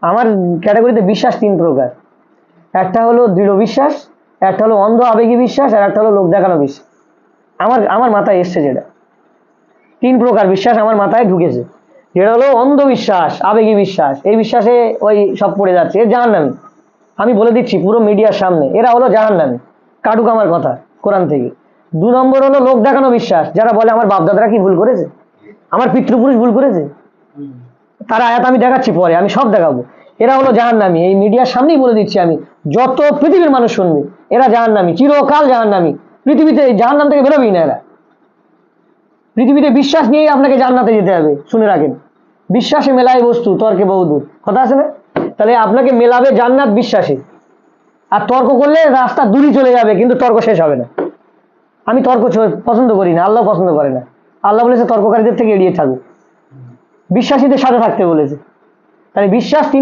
আমার ক্যাটাগরিতে বিশ্বাস তিন প্রকার। একটা হলো দৃঢ় বিশ্বাস, একটা হলো অন্ধ আবেগী বিশ্বাস, আর একটা হলো লোক দেখানো বিশ্বাস। আমার আমার মাথায় এসছে যেটা, তিন প্রকার বিশ্বাস আমার মাথায় ঢুকেছে। যেটা হলো অন্ধবিশ্বাস, আবেগী বিশ্বাস, এই বিশ্বাসে ওই সব পড়ে যাচ্ছে, এ জাহান্নামী। আমি বলে দিচ্ছি পুরো মিডিয়ার সামনে, এরা হলো জাহান্নামী, কাটুক আমার কথা কোরআন থেকে। দু নম্বর হলো লোক দেখানো বিশ্বাস, যারা বলে আমার বাপদাদারা কি ভুল করেছে, আমার পিতৃপুরুষ ভুল করেছে, তারা আয়াত আমি দেখাচ্ছি পরে, আমি সব দেখাবো। এরা হলো জাহান্নামী, এই মিডিয়ার সামনেই বলে দিচ্ছি আমি, যত পৃথিবীর মানুষ শুনবে এরা জাহান্নামী, চিরকাল জাহান্নামী, পৃথিবীতে জাহান্নাম থেকে বেরোবেই না এরা। পৃথিবীতে বিশ্বাস নিয়েই আপনাকে জান্নাতে যেতে হবে, শুনে রাখেন। বিশ্বাসে মেলায় বস্তু তর্কে বহুদূর, কথা আছে না? তাহলে আপনাকে মেলাবে জান্নাত বিশ্বাসে, আর তর্ক করলে রাস্তা দূরই চলে যাবে, কিন্তু তর্ক শেষ হবে না। আমি তর্ক পছন্দ করি না, আল্লাহ পছন্দ করে না। আল্লাহ বলেছে তর্ককারীদের থেকে এড়িয়ে থাকুক, বিশ্বাসীদের সাথে থাকতে বলেছে। তাহলে বিশ্বাস তিন